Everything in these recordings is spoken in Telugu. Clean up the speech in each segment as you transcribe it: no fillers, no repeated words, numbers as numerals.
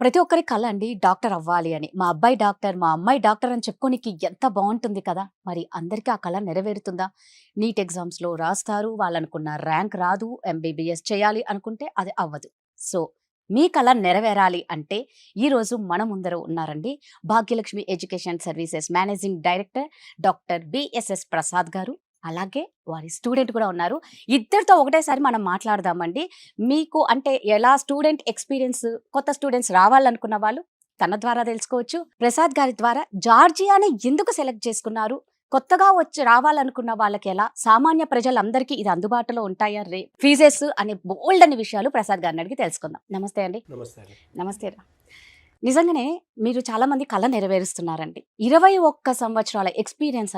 ప్రతి ఒక్కరి కల అండి డాక్టర్ అవ్వాలి అని. మా అబ్బాయి డాక్టర్, మా అమ్మాయి డాక్టర్ అని చెప్పుకోనికి ఎంత బావుంటుంది కదా! మరి అందరికీ ఆ కల నెరవేరుతుందా? నీట్ ఎగ్జామ్స్‌లో రాస్తారు. వాళ్ళనుకున్న ర్యాంక్ రాదు. ఎంబీబీఎస్ చేయాలి అనుకుంటే అది అవ్వదు. సో, మీ కల నెరవేరాలి అంటే ఈరోజు మన ముందర ఉన్నారండి. Bhagyalakshmi education services managing director doctor BSS Prasad గారు. అలాగే వారి స్టూడెంట్ కూడా ఉన్నారు. ఇద్దరితో ఒకటేసారి మనం మాట్లాడదామండి. మీకు అంటే ఎలా స్టూడెంట్ ఎక్స్‌పీరియన్స్ కొత్త స్టూడెంట్స్ రావాలనుకున్న వాళ్ళు తన ద్వారా తెలుసుకోవచ్చు. ప్రసాద్ గారి ద్వారా జార్జియాని ఎందుకు సెలెక్ట్ చేసుకున్నారు? కొత్తగా వచ్చి రావాలనుకున్న వాళ్ళకి ఎలా? సామాన్య ప్రజలందరికీ ఇది అందుబాటులో ఉంటాయా? ఫీజెస్ అనే బోలెడన్ని విషయాలు ప్రసాద్ గారిని అడిగి తెలుసుకుందాం. నమస్తే అండి. నమస్తే అండి. నమస్తే. నిజంగానే మీరు చాలా మంది కల నెరవేరుస్తున్నారండి. 21 సంవత్సరాల ఎక్స్‌పీరియన్స్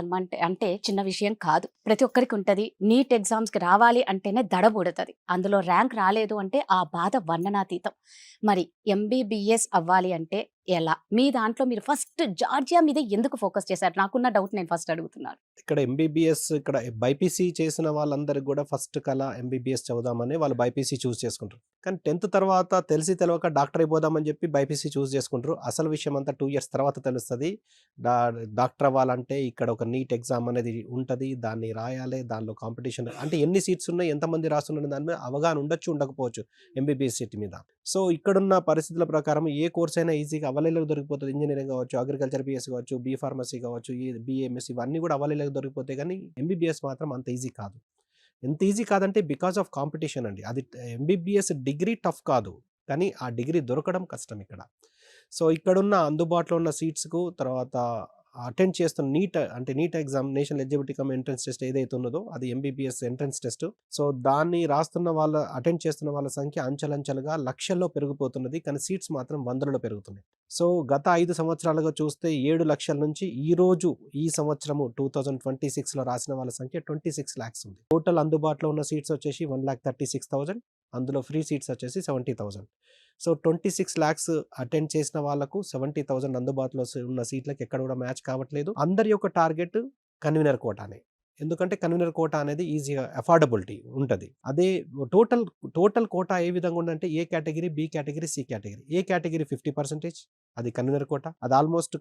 అంటే చిన్న విషయం కాదు. ప్రతి ఒక్కరికి ఉంటది. నీట్ ఎగ్జామ్స్‌కి రావాలి అంటేనే దడబుడతది. అందులో ర్యాంక్ రాలేదు అంటే ఆ బాధ వర్ణనాతీతం. మరి ఎంబీబీఎస్ అవ్వాలి అంటే ఎలా? మీ దాంట్లో మీరు ఫస్ట్ జార్జియా మీద ఎందుకు ఫోకస్ చేశారు? నాకున్న డౌట్ నేను ఫస్ట్ అడుగుతున్నాను. ఇక్కడ ఎంబీబీఎస్ ఇక్కడ బైపీసీ చేసిన వాళ్ళందరికి గూడా ఫస్ట్ కల ఎంబీబీఎస్ చదువుదామని వాళ్ళు బైపీసీ చూజ్ చేసుకుంటారు. కానీ 10th తర్వాత తెలిసి తెలవక డాక్టర్ అయిపోదామని చెప్పి బైపీసీ చూజ్ చేసుకుంటారు. అసలు విషయం అంతా 2 ఇయర్స్ తర్వాత తెలుస్తది. డా డాక్టర్ అవ్వాలంటే ఇక్కడ ఒక నీట్ ఎగ్జామ్ అనేది ఉంటది. దాన్ని రాయాలి. దానిలో కాంపిటీషన్ అంటే ఎన్ని సీట్స్ ఉన్నాయి, ఎంతమంది రాస్తున్నారు దాని మీద అవగాహన ఉండొచ్చు, ఉండకపోవచ్చు ఎంబీబీఎస్ సీట్ మీద. సో ఇక్కడున్న పరిస్థితుల ప్రకారం ఏ కోర్స్ అయినా ఈజీగా అవైలబుల్‌గా దొరికిపోతది. ఇంజినీరింగ్ కావచ్చు, అగ్రికల్చర్ బీఎస్సీ కావచ్చు, బీ ఫార్మసీ కావచ్చు, ఈ బీఏఎంఎస్ ఇవన్నీ కూడా అవైలబుల్‌గా దొరికిపోతాయి. కానీ ఎంబీబీఎస్ మాత్రం అంత ఈజీ కాదు. ఎంత ఈజీ కాదంటే బికాస్ ఆఫ్ కాంపిటీషన్ అండి. అది ఎంబీబీఎస్ డిగ్రీ టఫ్ కాదు. కానీ ఆ డిగ్రీ దొరకడం కష్టం ఇక్కడ. సో ఇక్కడున్న అందుబాటులో ఉన్న సీట్స్‌కు తర్వాత అటెండ్ చేస్తున్న NEET exam national eligibility cum entrance test ఏదైతే ఉన్నదో అది ఎంబీబీఎస్ ఎంట్రన్స్ టెస్ట్. సో దాన్ని రాస్తున్న అటెండ్ చేస్తున్న వాళ్ళ సంఖ్య అంచెలంచెలుగా లక్షల్లో పెరిగిపోతున్నది. కానీ సీట్స్ మాత్రం వందలలో పెరుగుతున్నాయి. సో గత 5 సంవత్సరాలుగా చూస్తే 7 లక్షల నుంచి ఈ సంవత్సరము 2026లో రాసిన వాళ్ళ సంఖ్య 26 లాక్స్ ఉంది. టోటల్ అందుబాటులో ఉన్న సీట్స్ వచ్చేసి 1,36,000. అందులో ఫ్రీ సీట్స్ వచ్చేసి 70,000. సో 26 లాక్స్ అటెండ్ చేసిన వాళ్ళకు 70,000 అందుబాటులో ఉన్న సీట్లకి ఎక్కడ కూడా మ్యాచ్ కావట్లేదు. అందరి యొక్క టార్గెట్ కన్వీనర్ కోటానే. ఎందుకంటే కన్వీనర్ కోటా అనేది ఈజీగా అఫోర్డబిలిటీ ఉంటది. అదే టోటల్ కోటా ఏ విధంగా ఉందంటే A category, B category, C category. A category 50% అది కన్వీనర్ కోటా. అది ఆల్మోస్ట్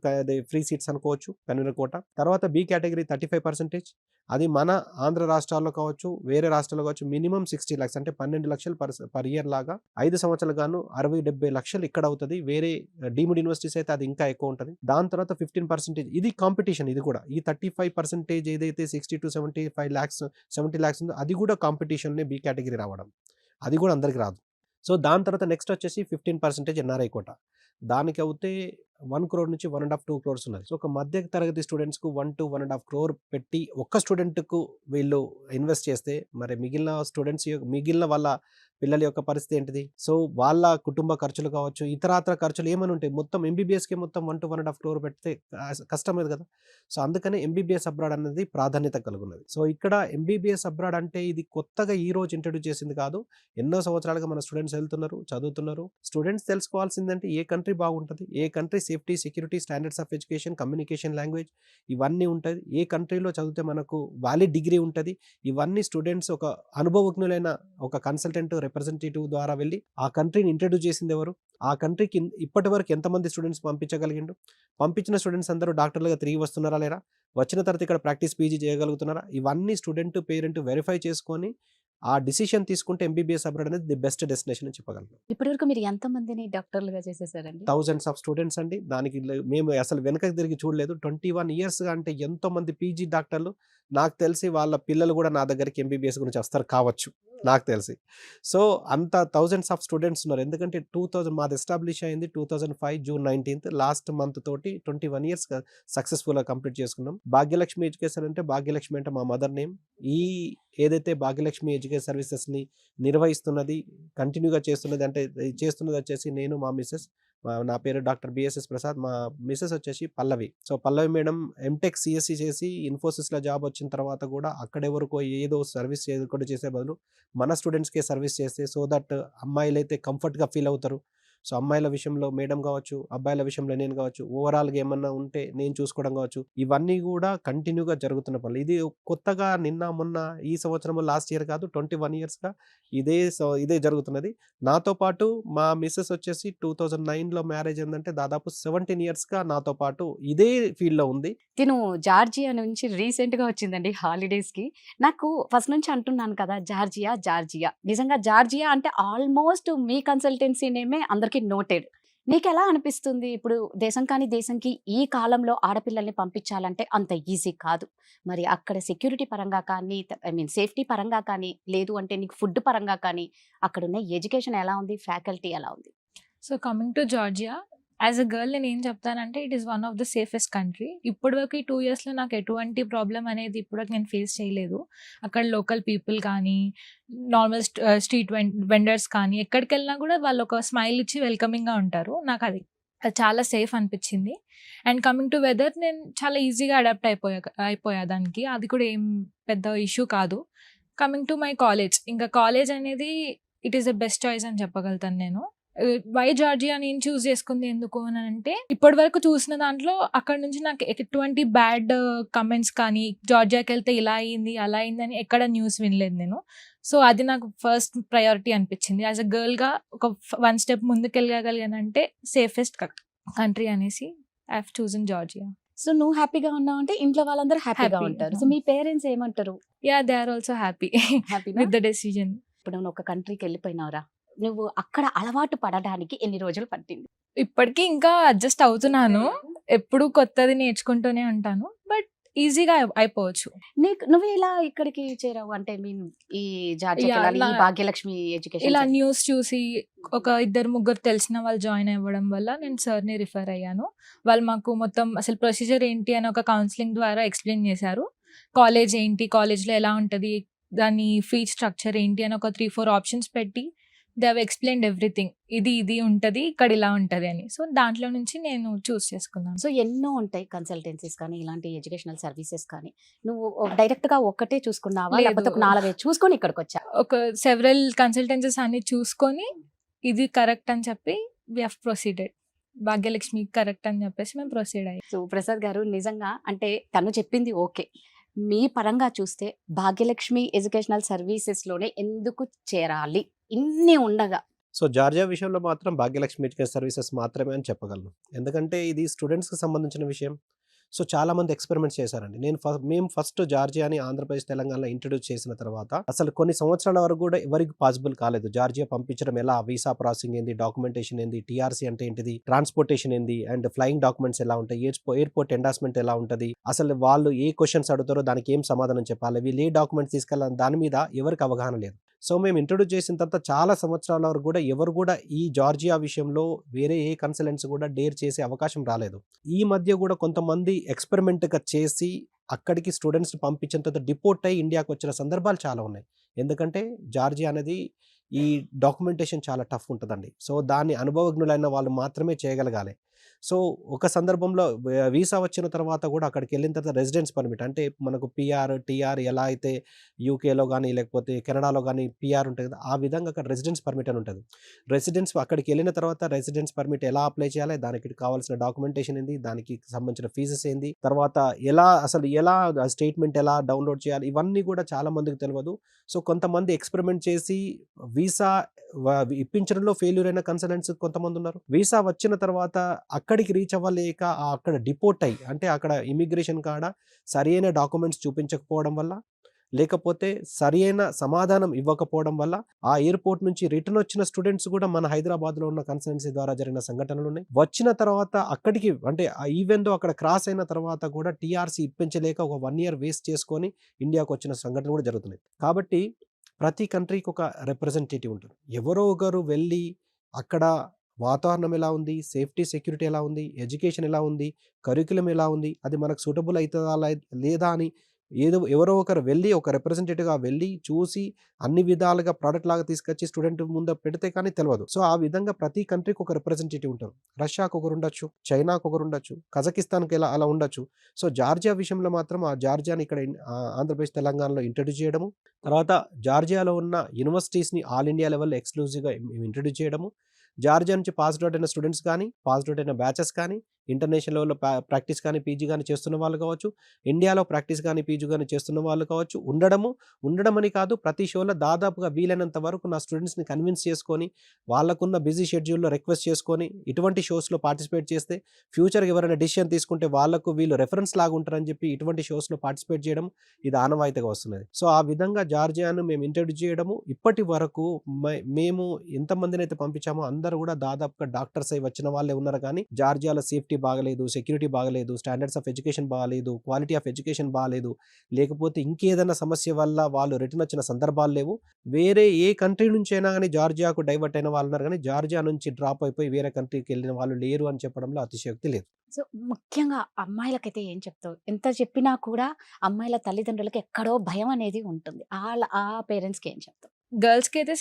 ఫ్రీ సీట్స్ అనుకోవచ్చు కన్వీనర్ కోటా. తర్వాత బి కేటగిరీ 35%. అది మన ఆంధ్ర రాష్ట్రాల్లో కావచ్చు, వేరే రాష్ట్రాల్లో కావచ్చు మినిమం 60 లాక్స్ అంటే 12 లక్షలు పర్ ఇయర్ లాగా 5 సంవత్సరాలు గాను 60-70 లక్షలు ఇక్కడ అవుతుంది. వేరే డీమ్డ్ యూనివర్సిటీస్ అయితే అది ఇంకా ఎక్కువ ఉంటుంది. దాని తర్వాత 15% ఇది కాంపిటీషన్. ఇది కూడా ఈ 35% ఏదైతే 60-75 లాక్స్ 70 లాక్స్ ఉందో అది కూడా కాంపిటీషన్నే బి కేటగిరీ రావడం. అది కూడా అందరికి రాదు. సో దాని తర్వాత నెక్స్ట్ వచ్చేసి 15% ఎన్ఆర్ఐ కోటా. దానికి అవుతే 1 crore నుంచి 1.5 2 crores ఉన్నది. సో ఒక మధ్య తరగతి స్టూడెంట్స్‌కు 1-1.5 crore పెట్టి ఒక్క స్టూడెంట్‌కు వీళ్ళు ఇన్వెస్ట్ చేస్తే మరి మిగిలిన వాళ్ళ పిల్లల యొక్క పరిస్థితి ఏంటిది? సో వాళ్ళ కుటుంబ ఖర్చులు కావచ్చు, ఇతరాతర ఖర్చులు ఏమని ఉంటాయి. మొత్తం ఎంబీబీఎస్‌కి మొత్తం 1-1.5 crore పెడితే కష్టం లేదు కదా! సో అందుకనే ఎంబీబీఎస్ అబ్రాడ్ అనేది ప్రాధాన్యత కలుగున్నది. సో ఇక్కడ ఎంబీబీఎస్ అబ్రాడ్ అంటే ఇది కొత్తగా ఈ రోజు ఇంట్రొడ్యూస్ చేసింది కాదు. ఎన్నో సంవత్సరాలుగా మన స్టూడెంట్స్ వెళ్తున్నారు, చదువుతున్నారు. స్టూడెంట్స్ తెలుసుకోవాల్సిందంటే ఏ కంట్రీ బాగుంటది, ఏ country safety, security, standards of education, communication language ఇవన్నీ ఉంటది. ఏ కంట్రీలో చదివితే మనకు వాలిడ్ డిగ్రీ ఉంటది. ఇవన్నీ స్టూడెంట్స్ ఒక అనుభవజ్ఞులైన ఒక కన్సల్టెంట్ రిప్రజెంటేటివ్ ద్వారా వెళ్ళి ఆ కంట్రీని ఇంట్రడ్యూస్ చేసింది ఎవరు? ఆ కంట్రీకి ఇప్పటి వరకు ఎంతమంది స్టూడెంట్స్ పంపించగలిగిండు? పంపించిన స్టూడెంట్స్ అందరూ డాక్టర్లుగా తిరిగి వస్తున్నారా లేరా? వచ్చిన తర్వాత ఇక్కడ ప్రాక్టీస్ పీజీ చేయగలుగుతున్నారా? ఇవన్నీ స్టూడెంట్, పేరెంట్ వెరిఫై చేసుకొని ఆ డిసిషన్ తీసుకుంటే ఎంబీబీఎస్ అబ్రాడ్ అనేది ది బెస్ట్ డెస్టినేషన్ అని చెప్పగలను. ఇప్పటివరకు మీరు ఎంతమందిని డాక్టర్లుగా చేసేసారండి? థౌసండ్స్ ఆఫ్ స్టూడెంట్స్ అండి. దానికి మేము అసలు వెనకకి తిరిగి చూడలేదు. 21 ఇయర్స్‌గా అంటే ఎంతోమంది పీజీ డాక్టర్లు నాకు తెలిసి వాళ్ళ పిల్లలు కూడా నా దగ్గరికి ఎంబీబీఎస్ గురించి వస్తారు కావచ్చు నాకు తెలిసి. సో అంత థౌసండ్స్ ఆఫ్ స్టూడెంట్స్ ఉన్నారు. ఎందుకంటే మాది ఎస్టాబ్లిష్ అయింది 2005 జూన్ 19th. లాస్ట్ మంత్ తోటి 21 ఇయర్స్ సక్సెస్‌ఫుల్‌గా కంప్లీట్ చేసుకున్నాం. భాగ్యలక్ష్మి ఎడ్యుకేషన్ అంటే భాగ్యలక్ష్మి అంటే మా మదర్ నేమ్. ఈ ఏదైతే భాగ్యలక్ష్మి ఎడ్యుకేషన్ సర్వీసెస్‌ని నిర్వహిస్తున్నది, కంటిన్యూగా చేస్తున్నది వచ్చేసి నేను, మా మిసెస్. నా పేరు డాక్టర్ బిఎస్ఎస్ ప్రసాద్. మా మిసెస్ వచ్చేసి పల్లవి. సో పల్లవి మేడం ఎంటెక్ సిఎస్సి చేసి ఇన్ఫోసిస్‌లో జాబ్ వచ్చిన తర్వాత కూడా అక్కడెవరికో ఏదో సర్వీస్ కూడా చేసే బదులు మన స్టూడెంట్స్‌కే సర్వీస్ చేస్తే సో దట్ అమ్మాయిలైతే కంఫర్ట్‌గా ఫీల్ అవుతారు. సో అమ్మాయిల విషయంలో మేడం కావచ్చు, అబ్బాయిల విషయంలో నేను కావచ్చు, ఓవరాల్గా ఏమన్నా ఉంటే నేను చూసుకోవడం కావచ్చు, ఇవన్నీ కూడా కంటిన్యూగా జరుగుతున్న పనులు. ఇది కొత్తగా నిన్న మొన్న ఈ సంవత్సరం లాస్ట్ ఇయర్ కాదు, 21 ఇయర్స్గా ఇదే జరుగుతున్నది. నాతో పాటు మా మిస్సెస్ వచ్చేసి 2009లో మ్యారేజ్ ఏంటంటే దాదాపు 17 ఇయర్స్గా నాతో పాటు ఇదే ఫీల్డ్లో ఉంది. తిను జార్జియా నుంచి రీసెంట్‌గా వచ్చిందండి హాలిడేస్‌కి. నాకు ఫస్ట్ నుంచి అంటున్నాను కదా! Georgia, Georgia. నిజంగా జార్జియా అంటే ఆల్మోస్ట్ మీ కన్సల్టెన్సీ నేమే అందరికి నోటెడ్. నీకెలా అనిపిస్తుంది? ఇప్పుడు దేశం కాని దేశంకి ఈ కాలంలో ఆడపిల్లల్ని పంపించాలంటే అంత ఈజీ కాదు. మరి అక్కడ సెక్యూరిటీ పరంగా కానీ, ఐ మీన్ సేఫ్టీ పరంగా కానీ, లేదు అంటే నీకు ఫుడ్ పరంగా కానీ, అక్కడున్న ఎడ్యుకేషన్ ఎలా ఉంది? ఫ్యాకల్టీ ఎలా ఉంది? So coming to Georgia, as a girl నేను ఏం చెప్తానంటే it is one of the safest country. ఇప్పటివరకు ఈ 2 ఇయర్స్లో నాకు ఎటువంటి ప్రాబ్లం అనేది ఇప్పటివరకు నేను ఫేస్ చేయలేదు. అక్కడ లోకల్ పీపుల్ కానీ, నార్మల్ స్ట్రీట్ వెండర్స్ కానీ, ఎక్కడికి వెళ్ళినా కూడా వాళ్ళు ఒక స్మైల్ ఇచ్చి వెల్కమింగ్గా ఉంటారు. నాకు అది చాలా సేఫ్ అనిపించింది. అండ్ కమింగ్ టు వెదర్, నేను చాలా ఈజీగా అడాప్ట్ అయిపోయా దానికి. అది కూడా ఏం పెద్ద ఇష్యూ కాదు. కమింగ్ టు మై కాలేజ్, ఇంకా కాలేజ్ అనేది it is the best choice అని చెప్పగలుగుతాను నేను. వై జార్జియా నేను చూస్ చేసుకుంది ఎందుకు అని అంటే, ఇప్పటి వరకు చూసిన దాంట్లో అక్కడ నుంచి నాకు ఎటువంటి బ్యాడ్ కమెంట్స్ కానీ, జార్జియాకి వెళ్తే ఇలా అయింది అలా అయింది అని ఎక్కడ న్యూస్ వినలేదు నేను. సో అది నాకు ఫస్ట్ ప్రయారిటీ అనిపించింది. యాజ్ అ గర్ల్గా ఒక 1 స్టెప్ ముందుకు వెళ్ళగలిగానంటే సేఫెస్ట్ కంట్రీ అనేసి I have chosen Georgia. So నువ్వు హ్యాపీగా ఉన్నావంటే ఇంట్లో వాళ్ళందరూ హ్యాపీగా Happy. ఉంటారు. సో మీ పేరెంట్స్ ఏమంటారు? Yeah, they are also happy హ్యాపీనా? With the decision. ఇప్పుడు నువ్వు ఒక కంట్రీకి వెళ్ళిపోయినావురా, నువ్వు అక్కడ అలవాటు పడడానికి ఎన్ని రోజులు పట్టింది? ఇప్పటికీ ఇంకా అడ్జస్ట్ అవుతున్నాను. ఎప్పుడు కొత్తది నేర్చుకుంటూనే ఉంటాను. బట్ ఈజీగా అయిపోవచ్చు. నువ్వు ఇలా ఇక్కడికి చేరావు అంటే మీన్ ఈ జార్జియాకి Yeah, వెళ్ళాలి, ఈ ఇలా- భాగ్యలక్ష్మి ఎడ్యుకేషన్ ఇలా సెంటర్. న్యూస్ చూసి ఒక 2-3 తెలిసిన వాళ్ళు జాయిన్ అవ్వడం వల్ల నేను సార్ని రిఫర్ అయ్యాను. వాళ్ళు మాకు మొత్తం అసలు ప్రొసీజర్ ఏంటి అని ఒక కౌన్సిలింగ్ ద్వారా ఎక్స్ప్లెయిన్ చేశారు. కాలేజ్ ఏంటి, కాలేజ్లో ఎలా ఉంటుంది, దాని ఫీ స్ట్రక్చర్ ఏంటి అని ఒక 3-4 ఆప్షన్స్ పెట్టి దే హావ్ ఎక్స్ప్లెయిన్డ్ ఎవ్రీథింగ్. ఇది ఉంటుంది, ఇక్కడ ఇలా ఉంటుంది అని. సో దాంట్లో నుంచి నేను చూస్ చేసుకున్నాను. సో ఎన్నో ఉంటాయి కన్సల్టెన్సీస్ కానీ ఇలాంటి ఎడ్యుకేషనల్ సర్వీసెస్ కానీ, నువ్వు డైరెక్ట్ గా ఒక్కటే చూసుకున్నావా లేదు. లేకపోతే ఒక 4-5 చూసుకొని ఇక్కడికి వచ్చా? ఒక సెవెరల్ కన్సల్టెన్సీస్ అన్ని చూసుకొని ఇది కరెక్ట్ అని చెప్పి we have proceeded. Bhagyalakshmi correct అని చెప్పేసి మేము ప్రొసీడ్ అయ్యాం. సో ప్రసాద్ గారు, నిజంగా అంటే తను చెప్పింది ఓకే, మీ పరంగా చూస్తే భాగ్యలక్ష్మి ఎడ్యుకేషనల్ సర్వీసెస్ లోనే ఎందుకు చేరాలి ఇన్ని ఉండగా? సో జార్జియా విషయంలో మాత్రం భాగ్యలక్ష్మి ఎడ్యుకేషన్ సర్వీసెస్ మాత్రమే అని చెప్పగలను. ఎందుకంటే ఇది స్టూడెంట్స్కి సంబంధించిన విషయం. సో చాలామంది ఎక్స్పెరిమెంట్స్ చేశారండి. మేము ఫస్ట్ జార్జియాని ఆంధ్రప్రదేశ్, తెలంగాణలో ఇంట్రడ్యూస్ చేసిన తర్వాత అసలు కొన్ని సంవత్సరాల వరకు కూడా ఎవరికి పాసిబుల్ కాలేదు. జార్జియా పంపించడం ఎలా, వీసా ప్రాసెసింగ్ ఏంది, డాక్యుమెంటేషన్ ఏంది, టీఆర్సీ అంటే ఏంటిది, ట్రాన్స్పోర్టేషన్ ఏంది, అండ్ ఫ్లయింగ్ డాక్యుమెంట్స్ ఎలా ఉంటాయి, ఎయిర్పోర్ట్ ఎండార్స్మెంట్ ఎలా ఉంటుంది, అసలు వాళ్ళు ఏ క్వశ్చన్స్ అడుగుతారో దానికి ఏం సమాధానం చెప్పాలి, వీళ్ళు ఏ డాక్యుమెంట్స్ తీసుకెళ్ళాలి, దాని మీద ఎవరికి అవగాహన లేదు. సో మేము ఇంట్రొడ్యూస్ చేసిన తర్వాత చాలా సంవత్సరాల వరకు కూడా ఎవరు కూడా ఈ జార్జియా విషయంలో వేరే ఏ కన్సల్టెంట్స్ కూడా డేర్ చేసే అవకాశం రాలేదు. ఈ మధ్య కూడా కొంతమంది ఎక్స్పెరిమెంట్గా చేసి అక్కడికి స్టూడెంట్స్ పంపించిన తర్వాత డిపోర్ట్ అయ్యి ఇండియాకి వచ్చిన సందర్భాలు చాలా ఉన్నాయి. ఎందుకంటే జార్జియా అనేది ఈ డాక్యుమెంటేషన్ చాలా టఫ్ ఉంటుందండి. సో దాన్ని అనుభవజ్ఞులైన వాళ్ళు మాత్రమే చేయగలగాలి. సో ఒక సందర్భంలో వీసా వచ్చిన తర్వాత కూడా అక్కడికి వెళ్ళిన తర్వాత రెసిడెన్స్ పర్మిట్, అంటే మనకు పిఆర్, టీఆర్ ఎలా అయితే యూకేలో కానీ లేకపోతే కెనడాలో కానీ పిఆర్ ఉంటుంది కదా, ఆ విధంగా అక్కడ రెసిడెన్స్ పర్మిట్ అని ఉంటుంది. అక్కడికి వెళ్ళిన తర్వాత రెసిడెన్స్ పర్మిట్ ఎలా అప్లై చేయాలి, దానికి కావాల్సిన డాక్యుమెంటేషన్ ఏంది, దానికి సంబంధించిన ఫీజెస్ ఏంది, తర్వాత ఎలా స్టేట్మెంట్ ఎలా డౌన్లోడ్ చేయాలి, ఇవన్నీ కూడా చాలా మందికి తెలియదు. సో కొంతమంది ఎక్స్పెరిమెంట్ చేసి వీసా ఇప్పించడంలో ఫెయిల్యూర్ అయిన కన్సల్టెంట్స్ కొంతమంది ఉన్నారు. వీసా వచ్చిన తర్వాత అక్కడికి రీచ్ అవ్వలేక అక్కడ డిపోర్ట్ అయ్యి, అంటే అక్కడ ఇమిగ్రేషన్ కాడ సరైన డాక్యుమెంట్స్ చూపించకపోవడం వల్ల, లేకపోతే సరైన సమాధానం ఇవ్వకపోవడం వల్ల ఆ ఎయిర్పోర్ట్ నుంచి రిటర్న్ వచ్చిన స్టూడెంట్స్ కూడా మన హైదరాబాద్లో ఉన్న కన్సల్టెన్సీ ద్వారా జరిగిన సంఘటనలు ఉన్నాయి. వచ్చిన తర్వాత అక్కడికి అంటే ఈవెన్ దో అక్కడ క్రాస్ అయిన తర్వాత కూడా టీఆర్సీ ఇప్పించలేక ఒక 1 ఇయర్ వేస్ట్ చేసుకొని ఇండియాకు వచ్చిన సంఘటనలు కూడా జరుగుతున్నాయి. కాబట్టి ప్రతి కంట్రీకి ఒక రిప్రజెంటేటివ్ ఉంటారు. ఎవరో ఒకరు వెళ్ళి అక్కడ వాతావరణం ఎలా ఉంది, సేఫ్టీ సెక్యూరిటీ ఎలా ఉంది, ఎడ్యుకేషన్ ఎలా ఉంది, కరిక్యులం ఎలా ఉంది, అది మనకు సూటబుల్ అవుతుందా లేదా అని ఎవరో ఒకరు వెళ్ళి ఒక రిప్రజెంటేటివ్గా వెళ్ళి చూసి అన్ని విధాలుగా ప్రోడక్ట్ లాగా తీసుకొచ్చి స్టూడెంట్ ముందు పెడితే కానీ తెలియదు. సో ఆ విధంగా ప్రతి కంట్రీకి ఒక రిప్రజెంటేటివ్ ఉంటారు. రష్యాకు ఒకరు ఉండొచ్చు, చైనాకు ఒకరు ఉండొచ్చు, కజకిస్తాన్కి అలా ఉండొచ్చు. సో జార్జియా విషయంలో మాత్రం ఆ జార్జియాని ఇక్కడ ఆంధ్రప్రదేశ్, తెలంగాణలో ఇంట్రడ్యూస్ చేయడము, తర్వాత జార్జియాలో ఉన్న యూనివర్సిటీస్ని ఆల్ ఇండియా లెవెల్లో ఎక్స్క్లూజివ్గా ఇంట్రడ్యూస్ చేయడము, జార్జియా నుంచి పాస్డ్ అవుట్ అయిన స్టూడెంట్స్ కానీ, పాస్డ్ అవుట్ అయిన బ్యాచెస్ కానీ, ఇంటర్నేషనల్ లెవెల్‌లో ప్రాక్టీస్ కానీ, పీజీ కానీ చేస్తున్న వాళ్ళు కావచ్చు, ఇండియాలో ప్రాక్టీస్ కానీ, పీజీ కానీ చేస్తున్న వాళ్ళు కావచ్చు, ఉండడమని కాదు, ప్రతి షోలో దాదాపుగా వీలైనంత వరకు నా స్టూడెంట్స్‌ని కన్విన్స్ చేసుకొని, వాళ్ళకున్న బిజీ షెడ్యూల్‌లో రిక్వెస్ట్ చేసుకొని, ఇటువంటి షోస్‌లో పార్టిసిపేట్ చేస్తే ఫ్యూచర్‌కి ఎవరైనా డెసిషన్ తీసుకుంటే వాళ్ళకు వీళ్ళు రెఫరెన్స్ లాగా ఉంటారని చెప్పి ఇటువంటి షోస్‌లో పార్టిసిపేట్ చేయడం ఇది ఆనవాయితీగా వస్తున్నది. సో, ఆ విధంగా జార్జియాను మేము ఇంట్రొడ్యూస్ చేయడము ఇప్పటి వరకు మేము ఎంతమందినైతే పంపించామో అందరూ కూడా దాదాపుగా డాక్టర్స్ అయి వచ్చిన వాళ్ళే ఉన్నారు కానీ, జార్జియాలో సేఫ్టీ బాగలేదు, సెక్యూరిటీ బాగలేదు, స్టాండర్డ్స్ ఆఫ్ ఎడ్యుకేషన్ బాగలేదు, క్వాలిటీ ఆఫ్ ఎడ్యుకేషన్ బాగలేదు, లేకపోతే ఇంకేదైనా సమస్య వల్ల వాళ్ళు రిటర్న్ వచ్చిన సందర్భాలు లేవు. వేరే ఏ కంట్రీ నుంచైనా గానీ జార్జియాకు డైవర్ట్ అయిన వాళ్ళున్నారు గానీ, జార్జియా నుంచి డ్రాప్ అయిపోయి వేరే కంట్రీకి వెళ్ళిన వాళ్ళు లేరు అని చెప్పడంలో అతిశయోక్తి లేదు. సో, ముఖ్యంగా అమ్మాయిలకైతే ఏం చెప్తావు? ఎంత చెప్పినా కూడా అమ్మాయిల తల్లిదండ్రులకి ఎక్కడో భయం అనేది ఉంటుంది. ఆ పేరెంట్స్‌కి ఏం చెప్తావు? గర్ల్స్‌కి అయితే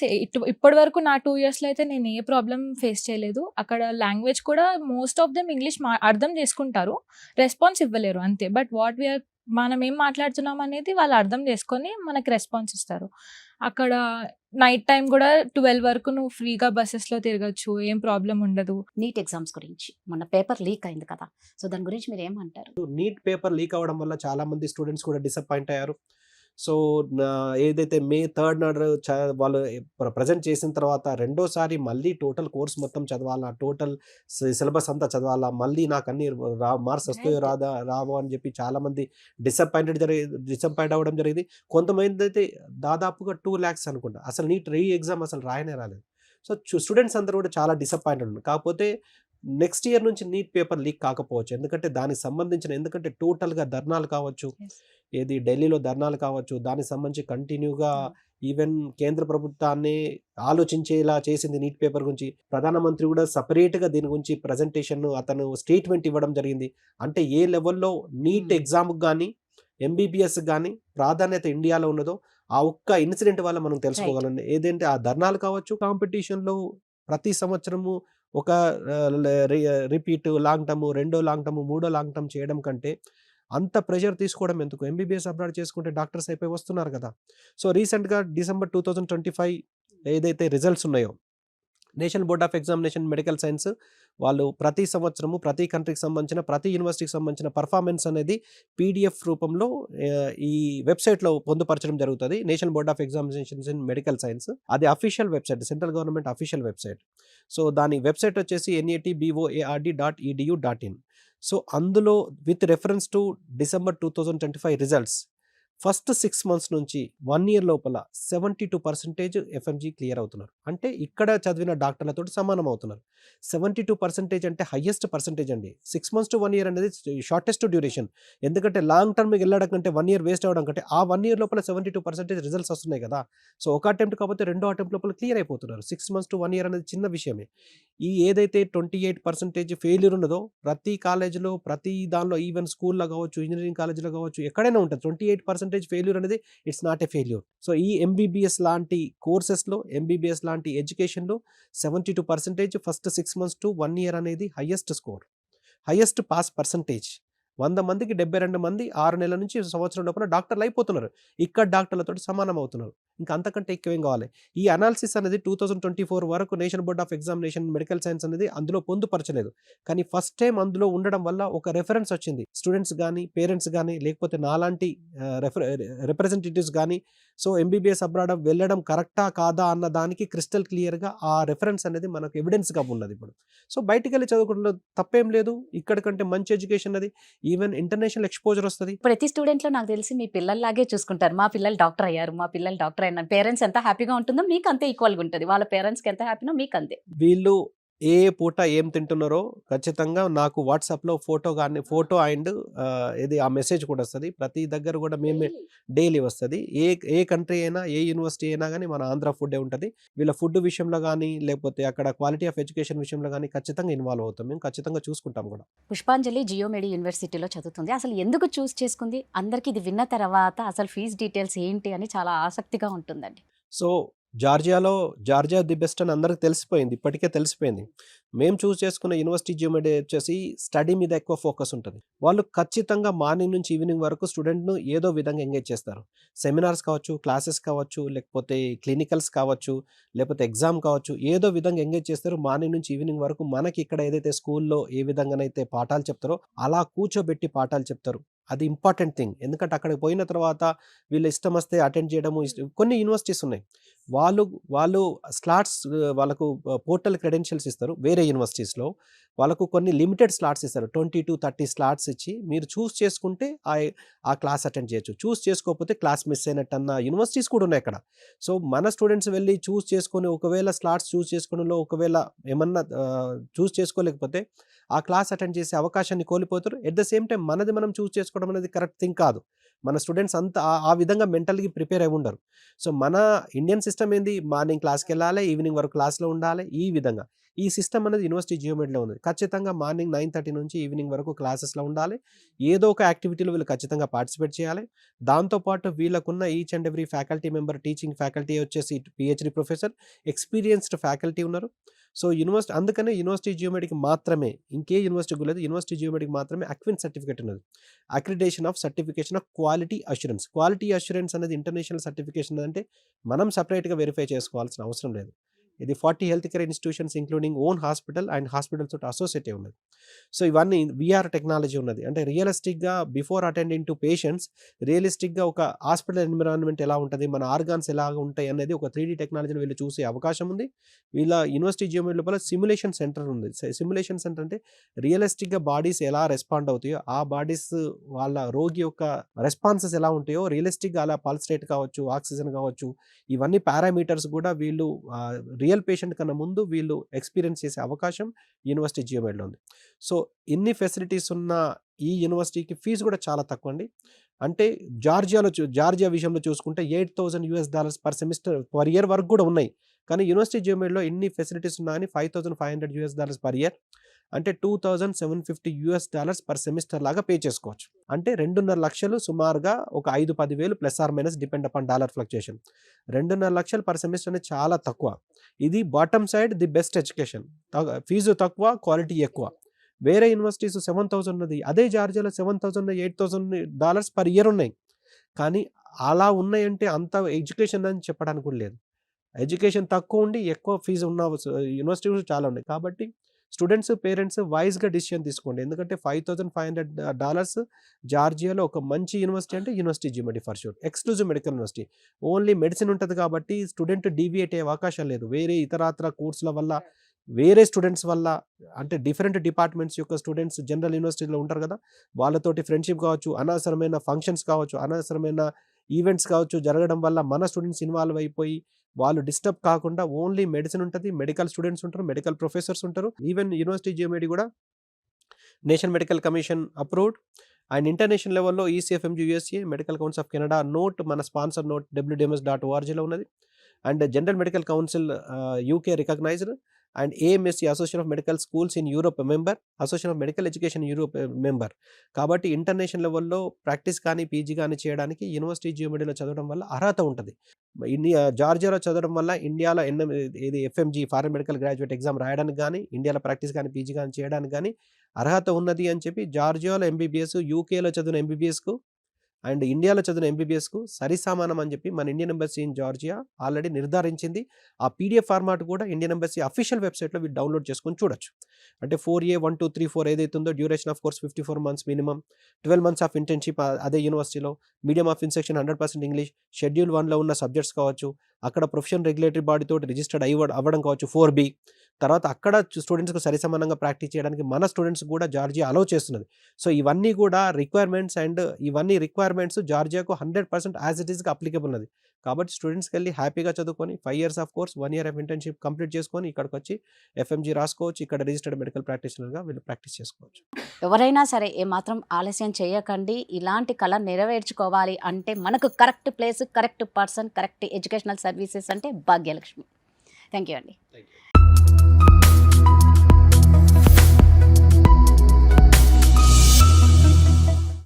ఇప్పటి వరకు నా 2 ఇయర్స్‌లో అయితే నేను ఏ ప్రాబ్లమ్ ఫేస్ చేయలేదు. అక్కడ లాంగ్వేజ్ కూడా మోస్ట్ ఆఫ్ దెమ్ ఇంగ్లీష్ అర్థం చేసుకుంటారు. రెస్పాన్స్ ఇవ్వలేరు అంతే. బట్ మనం ఏం మాట్లాడుతున్నాం అనేది వాళ్ళు అర్థం చేసుకొని మనకి రెస్పాన్స్ ఇస్తారు. అక్కడ నైట్ టైమ్ కూడా 12 వరకు నువ్వు ఫ్రీగా బసెస్‌లో తిరగొచ్చు. ఏం ప్రాబ్లమ్ ఉండదు. నీట్ ఎగ్జామ్స్ గురించి మొన్న పేపర్ లీక్ అయింది కదా! సో, దాని గురించి మీరేమంటారు? నీట్ పేపర్ లీక్ అవ్వడం వల్ల చాలా మంది స్టూడెంట్స్ కూడా డిసప్పాయింట్ అయ్యారు. సో, ఏదైతే మే 3 నాడు వాళ్ళు ప్రెజెంట్ చేసిన తర్వాత రెండోసారి మళ్ళీ టోటల్ కోర్స్ మొత్తం చదవాలా, టోటల్ సిలబస్ అంతా చదవాలా, మళ్ళీ నాకు అన్ని మార్క్స్ వస్తాయో రైట్. రావో అని చెప్పి చాలామంది డిసప్పాయింట్ అవ్వడం జరిగింది. కొంతమంది అయితే దాదాపుగా 2 lakhs అనుకుంటా అసలు నీట్ ఎగ్జామ్ అసలు రాయనే రాలేదు. సో, స్టూడెంట్స్ అందరూ కూడా చాలా డిసప్పాయింటెడ్ ఉన్నారు. కాకపోతే నెక్స్ట్ ఇయర్ నుంచి నీట్ పేపర్ లీక్ కాకపోవచ్చు. ఎందుకంటే దానికి సంబంధించిన టోటల్‌గా ధర్నాలు కావచ్చు, యెస్. ఏది ఢిల్లీలో ధర్నాలు కావచ్చు, దానికి సంబంధించి కంటిన్యూగా ఈవెన్ కేంద్ర ప్రభుత్వాన్ని ఆలోచించేలా చేసింది నీట్ పేపర్ గురించి. ప్రధానమంత్రి కూడా సెపరేట్‌గా దీని గురించి ప్రెజెంటేషన్ అతను స్టేట్మెంట్ ఇవ్వడం జరిగింది. అంటే ఏ లెవెల్‌లో నీట్ హ్మ్. ఎగ్జామ్‌కి గానీ, ఎంబీబీఎస్‌కి గానీ ప్రాధాన్యత ఇండియాలో ఉన్నదో ఆ ఒక్క ఇన్సిడెంట్ వల్ల మనం రైట్. తెలుసుకోగలం. ఏదంటే ఆ ధర్నాలు కావచ్చు, కాంపిటీషన్‌లో ప్రతి సంవత్సరము ఒక రిపీట్ లాంగ్ టర్మ్, రెండో లాంగ్ టర్మ్, మూడో లాంగ్ టర్మ్ చేయడం కంటే అంత ప్రెషర్ తీసుకోవడం ఎందుకు? ఎంబీబీఎస్ అబ్రాడ్ చేసుకుంటే డాక్టర్స్ అయిపోయి వస్తున్నారు కదా! సో, రీసెంట్‌గా డిసెంబర్ 2025 ఏదైతే రిజల్ట్స్ ఉన్నాయో, national Board of examination medical science వాళ్ళు ప్రతి సంవత్సరము ప్రతి కంట్రీకి సంబంధించిన, ప్రతి యూనివర్సిటీకి సంబంధించిన పర్ఫార్మెన్స్ అనేది పీడీఎఫ్ రూపంలో ఈ వెబ్‌సైట్‌లో పొందుపరచడం జరుగుతది. National Board of Examinations in Medical Science. అది official website. Central government official website. So, దాని వెబ్‌సైట్ వచ్చేసి natboard.edu.in. సో, అందులో with reference to December 2025 results first 6 months నుంచి 1 ఇయర్ లోపల 72% ఎఫ్ఎంజీ క్లియర్ అవుతున్నారు. అంటే ఇక్కడ చదివిన డాక్టర్లతోటి సమానం అవుతున్నారు. 72% అంటే హైయెస్ట్ పర్సెంటేజ్ అండి. 6 మంత్స్ టు 1 ఇయర్ అనేది షార్టెస్ట్ డ్యూరేషన్. ఎందుకంటే లాంగ్ టర్మ్‌కి వెళ్ళడం కంటే 1 ఇయర్ వేస్ట్ అవ్వడం కంటే ఆ 1 ఇయర్ లోపల 72% రిజల్ట్స్ వస్తున్నాయి కదా! సో, ఒక అటెంప్ట్ కాకపోతే రెండో అటెంప్ట్ లోపల క్లియర్ అయిపోతున్నారు. 6 మంత్స్ టు 1 ఇయర్ అనేది చిన్న విషయమే. ఈ ఏదైతే 28% ఫెయిల్యూర్ ఉన్నదో ప్రతి కాలేజ్‌లో, ప్రతి దానిలో ఈవెన్ స్కూల్‌లో కావచ్చు, ఇంజినీరింగ్ కాలేజ్‌లో కావచ్చు, ఎక్కడైనా ఉంటుంది. 28% ఫెయిల్యూర్ అనేది it's not a failure. So, ఈ ఎంబీబీఎస్ లాంటి కోర్సెస్‌లో, ఎంబీబీఎస్ లాంటి ఎడ్యుకేషన్‌లో 72% ఫస్ట్ 6 మంత్స్ టు 1 ఇయర్ అనేది highest score. Highest pass percentage. 100 మందికి 72 మంది 6 నెలల నుంచి సంవత్సరం లోపల డాక్టర్లు అయిపోతున్నారు. ఇక్కడ డాక్టర్లతోటి సమానం అవుతున్నారు. ఇంకా అంతకంటే ఎక్కువేం కావాలి. ఈ అనాలిసిస్ అనేది 2024 వరకు national Board of examination medical science అనేది అందులో పొందుపరచలేదు. కానీ ఫస్ట్ టైం అందులో ఉండడం వల్ల ఒక రెఫరెన్స్ వచ్చింది. స్టూడెంట్స్ గానీ, పేరెంట్స్ గానీ, లేకపోతే నాలాంటి రిప్రజెంటేటివ్స్ గానీ, సో, ఎంబీబీఎస్ అబ్రాడ్ వెళ్ళడం కరెక్టా కాదా అన్న దానికి క్రిస్టల్ క్లియర్‌గా ఆ రెఫరెన్స్ అనేది మనకు ఎవిడెన్స్‌గా ఉన్నది ఇప్పుడు. సో, బయటికెళ్ళి చదువుకోవడంలో తప్పేం లేదు. ఇక్కడ కంటే మంచి ఎడ్యుకేషన్ అది. ఈవెన్ ఇంటర్నేషనల్ ఎక్స్‌పోజర్ వస్తది. ప్రతి స్టూడెంట్‌లో నాకు తెలిసి మీ పిల్లల్లాగే చూసుకుంటారు. మా పిల్లలు డాక్టర్ అయ్యారు. మా పిల్లలు డాక్టర్ అయినారు. పేరెంట్స్ ఎంత హ్యాపీగా ఉంటుందో మీకు అంతే ఈక్వల్‌గా ఉంటది. వాళ్ళ పేరెంట్స్‌కి ఎంత హ్యాపీనో మీకు అంతే. వీళ్ళు ఏ పూట ఏం తింటున్నారో ఖచ్చితంగా నాకు వాట్సాప్‌లో ఫోటో అండ్ ఇది ఆ మెసేజ్ కూడా వస్తది. ప్రతి దగ్గర కూడా మేమే డైలీ వస్తది. ఏ కంట్రీ అయినా, ఏ యూనివర్సిటీ అయినా గానీ మన ఆంధ్ర ఫుడ్డే ఉంటది. వీళ్ళ ఫుడ్ విషయంలో గానీ, లేకపోతే అక్కడ క్వాలిటీ ఆఫ్ ఎడ్యుకేషన్ విషయంలో గానీ ఖచ్చితంగా ఇన్వాల్వ్ అవుతాం. మేము ఖచ్చితంగా చూసుకుంటాం కూడా. పుష్పాంజలి జియోమెడి యూనివర్సిటీలో చదువుతుంది. అసలు ఎందుకు చూస్ చేసుకుంది? అందరికి ఇది విన్న తర్వాత అసలు ఫీజ్ డీటెయిల్స్ ఏంటి అని చాలా ఆసక్తిగా ఉంటుందండి. సో, జార్జియా ది బెస్ట్ అని అందరికి తెలిసిపోయింది, ఇప్పటికే తెలిసిపోయింది. మేము చూస్ చేసుకున్న యూనివర్సిటీ జియోమెట్రీ వచ్చేసి స్టడీ మీద ఎక్కువ ఫోకస్ ఉంటుంది. వాళ్ళు ఖచ్చితంగా మార్నింగ్ నుంచి ఈవినింగ్ వరకు స్టూడెంట్‌ను ఏదో విధంగా ఎంగేజ్ చేస్తారు. సెమినార్స్ కావచ్చు, క్లాసెస్ కావచ్చు, లేకపోతే క్లినికల్స్ కావచ్చు, లేకపోతే ఎగ్జామ్ కావచ్చు, ఏదో విధంగా ఎంగేజ్ చేస్తారు. మార్నింగ్ నుంచి ఈవినింగ్ వరకు మనకి ఇక్కడ ఏదైతే స్కూల్‌లో ఏ విధంగానైతే పాఠాలు చెప్తారో అలా కూర్చోబెట్టి పాఠాలు చెప్తారు. అది ఇంపార్టెంట్ థింగ్. ఎందుకంటే అక్కడికి పోయిన తర్వాత వీళ్ళ ఇష్టం వస్తే అటెండ్ చేయడము కొన్ని యూనివర్సిటీస్ ఉన్నాయి. వాళ్ళు వాళ్ళు స్లాట్స్ వాళ్ళకు పోర్టల్ క్రెడెన్షియల్స్ ఇస్తారు. వేరే యూనివర్సిటీస్‌లో వాళ్ళకు కొన్ని లిమిటెడ్ స్లాట్స్ ఇస్తారు. 20-30 స్లాట్స్ ఇచ్చి మీరు చూస్ చేసుకుంటే ఆ క్లాస్ అటెండ్ చేయొచ్చు. చూస్ చేసుకోకపోతే క్లాస్ మిస్ అయినట్టన్న యూనివర్సిటీస్ కూడా ఉన్నాయి అక్కడ. సో, మన స్టూడెంట్స్ వెళ్ళి చూస్ చేసుకొని ఒకవేళ స్లాట్స్ చూస్ చేసుకోవడంలో ఒకవేళ ఏమన్నా చూస్ చేసుకోలేకపోతే ఆ క్లాస్ అటెండ్ చేసే అవకాశాన్ని కోల్పోతారు. ఎట్ ద సేమ్ టైమ్ మనది మనం చూస్ చేసుకోవడం అనేది కరెక్ట్ థింగ్ కాదు. మన స్టూడెంట్స్ అంతా ఆ విధంగా మెంటల్‌గా ప్రిపేర్ అయి ఉండరు. సో, మన ఇండియన్ సిస్టమ్ ఏంది, మార్నింగ్ క్లాస్‌కెళ్ళాలి, ఈవినింగ్ వరకు క్లాస్‌లో ఉండాలి. ఈ విధంగా ఈ సిస్టమ్ అనేది యూనివర్సిటీ జియోమెట్రీలో ఉంది. ఖచ్చితంగా మార్నింగ్ 9:30 నుంచి ఈవినింగ్ వరకు క్లాసెస్‌లో ఉండాలి. ఏదో ఒక యాక్టివిటీలో వీళ్ళు ఖచ్చితంగా పార్టిసిపేట్ చేయాలి. దాంతో పాటు వీళ్ళకున్న each and every faculty member, teaching faculty వచ్చేసి పీహెచ్‌డీ ప్రొఫెసర్, ఎక్స్‌పీరియన్స్డ్ ఫ్యాకల్టీ ఉన్నారు. సో, అందుకనే యూనివర్సిటీ జియోమెట్రీకి మాత్రమే, ఇంకే యూనివర్సిటీకి లేదు, యూనివర్సిటీ జియోమెట్రీకి మాత్రమే అక్విన్ సర్టిఫికేట్ ఉన్నది. Accreditation of certification of quality assurance. Quality assurance అనేది ఇంటర్నేషనల్ సర్టిఫికేషన్ అంటే మనం సెపరేట్‌గా వెరిఫై చేసుకోవాల్సిన అవసరం లేదు. ఇది 40 health care institutions including own hospital and hospitals తోటి అసోసియేట్ అయి ఉన్నది. సో, ఇవన్నీ వీఆర్ టెక్నాలజీ ఉన్నది. అంటే రియలిస్టిక్‌గా బిఫోర్ అటెండింగ్ టు పేషెంట్స్ రియలిస్టిక్‌గా ఒక హాస్పిటల్ ఎన్విరాన్మెంట్ ఎలా ఉంటది, మన ఆర్గాన్స్ ఎలాగా ఉంటాయి అనేది ఒక 3D టెక్నాలజీని వీళ్ళు చూసే అవకాశం ఉంది. వీళ్ళ యూనివర్సిటీ జియోమెట్రీ లోపల సిమ్యులేషన్ సెంటర్ ఉంది. సిమ్యులేషన్ సెంటర్ అంటే రియలిస్టిక్‌గా బాడీస్ ఎలా రెస్పాండ్ అవుతాయో, ఆ బాడీస్ వాళ్ళ రోగి యొక్క రెస్పాన్సెస్ ఎలా ఉంటాయో రియలిస్టిక్‌గా అలా పల్స్ రేట్ కావచ్చు, ఆక్సిజన్ కావచ్చు, ఇవన్నీ పారామీటర్స్ కూడా వీళ్ళు రియల్ పేషెంట్ కన్నా ముందు వీళ్ళు ఎక్స్‌పీరియన్స్ చేసే అవకాశం యూనివర్సిటీ జియోమెట్రీలో ఉంది. సో, ఇన్ని ఫెసిలిటీస్ ఉన్న ఈ యూనివర్సిటీకి ఫీజు కూడా చాలా తక్కువండి. అంటే జార్జియా విషయంలో చూసుకుంటే $8,000 పర్ సెమిస్టర్ పర్ ఇయర్ వరకు కూడా ఉన్నాయి. కానీ యూనివర్సిటీ జియోమెట్రీలో ఇన్ని ఫెసిలిటీస్ ఉన్నాయని $5,500 పర్ ఇయర్, అంటే $2,750 పర్ సెమిస్టర్ లాగా పే చేసుకోవచ్చు. అంటే 2.5 లక్షలు సుమారుగా ఒక 5-10 వేలు plus or minus depend upon dollar fluctuation. 2.5 లక్షలు పర్ సెమిస్టర్ అనేది చాలా తక్కువ. ఇది bottom side the best education. Fees తక్కువ, క్వాలిటీ ఎక్కువ. వేరే యూనివర్సిటీస్ 7,000 ఉన్నది. అదే జార్జియాలో $7,000, $8,000 పర్ ఇయర్ ఉన్నాయి. కానీ అలా ఉన్నాయంటే అంత ఎడ్యుకేషన్ అని చెప్పడానికి కూడా లేదు. ఎడ్యుకేషన్ తక్కువ ఉండి ఎక్కువ ఫీజు ఉన్న యూనివర్సిటీస్ చాలా ఉన్నాయి. కాబట్టి స్టూడెంట్స్, పేరెంట్స్ వైస్‌గా డిసిషన్ తీసుకోండి. ఎందుకంటే $5,500 జార్జియాలో ఒక మంచి యూనివర్సిటీ అంటే university geometry for sure. Exclusive medical university. Only medicine ఉంటది కాబట్టి స్టూడెంట్ డీవియేట్ అయ్యే అవకాశం లేదు. వేరే ఇతరాతర కోర్సుల వల్ల, వేరే స్టూడెంట్స్ వల్ల, అంటే డిఫరెంట్ డిపార్ట్మెంట్స్ యొక్క స్టూడెంట్స్ జనరల్ యూనివర్సిటీలో ఉంటారు కదా! వాళ్ళతోటి ఫ్రెండ్‌షిప్ కావచ్చు, అనవసరమైన ఫంక్షన్స్ కావచ్చు, అనవసరమైన ఈవెంట్స్ కావచ్చు జరగడం వల్ల మన స్టూడెంట్స్ ఇన్వాల్వ్ అయిపోయి వాళ్ళు డిస్టర్బ్ కాకుండా ఓన్లీ మెడిసిన్ ఉంటది. మెడికల్ స్టూడెంట్స్ ఉంటారు, మెడికల్ ప్రొఫెసర్స్ ఉంటారు. ఈవెన్ యూనివర్సిటీ జియోమెట్రీ కూడా National Medical Commission approved and international లెవెల్‌లో ECFMG USA, Medical Council of Canada note, మన స్పాన్సర్ నోట్ www.orgలో ఉన్నది. And General Medical Council UK recognised and AMSC Association of Medical Schools in Europe member, Association of Medical Education Europe member. కాబట్టి ఇంటర్నేషనల్ లెవెల్‌లో ప్రాక్టీస్ కానీ, పీజీ కానీ చేయడానికి యూనివర్సిటీ జియోమెట్రీలో చదవడం వల్ల అర్హత ఉంటది. జార్జియాలో చదవడం వల్ల ఇండియాలో ఇది FMG foreign medical graduate exam రాయడానికి గానీ, ఇండియాలో ప్రాక్టీస్ కానీ, పీజీ కానీ చేయడానికి గానీ అర్హత ఉన్నది అని చెప్పి జార్జియాలో ఎంబీబీఎస్, యూకేలో చదివిన ఎంబీబీఎస్‌కు అండ్ ఇండియాలో చదివిన ఎంబీబీఎస్‌కు సరిసమానం అని చెప్పి మన Indian embassy in Georgia already నిర్ధారించింది. ఆ పీడీఎఫ్ ఫార్మాట్ కూడా ఇండియన్ ఎంబసీ అఫీషియల్ వెబ్‌సైట్‌లో మీరు డౌన్‌లోడ్ చేసుకొని చూడొచ్చు. అంటే 4A 1, 2, 3, 4 ఏదైతే ఉందో duration of course 54 months minimum, 12 months of internship అదే యూనివర్సిటీలో, medium of instruction 100% English, schedule 1లో ఉన్న సబ్జెక్ట్స్ కావచ్చు, అక్కడ ప్రొఫెషనల్ రెగ్యులేటరీ బాడీ తోటి రిజిస్టర్డ్ అవ్వడం కావచ్చు 4B. తర్వాత అక్కడ స్టూడెంట్స్‌కి సరిసమానంగా ప్రాక్టీస్ చేయడానికి మన స్టూడెంట్స్ కూడా జార్జియా అలౌ చేస్తున్నది. సో, ఇవన్నీ కూడా రిక్వైర్మెంట్స్ అండ్ ఇవన్నీ రిక్వైర్మెంట్స్ జార్జియాకు 100% యాజ్ ఇట్ ఈస్‌గా అప్లికబుల్ ఉన్నది. కాబట్టి స్టూడెంట్స్‌కెళ్ళి హ్యాపీగా చదువుకొని 5 years of course, 1 year of internship complete చేసుకొని ఇక్కడికొచ్చి ఎఫ్ఎంజీ రాసుకోవచ్చు. ఇక్కడ రిజిస్టర్డ్ మెడికల్ ప్రాక్టీషనర్‌గా వీళ్ళు ప్రాక్టీస్ చేసుకోవచ్చు. ఎవరైనా సరే ఏమాత్రం ఆలస్యం చేయకండి. ఇలాంటి కల నెరవేర్చుకోవాలి అంటే మనకు correct place, correct person, correct educational services అంటే భాగ్యలక్ష్మి. థ్యాంక్ యూ అండి. Thank you.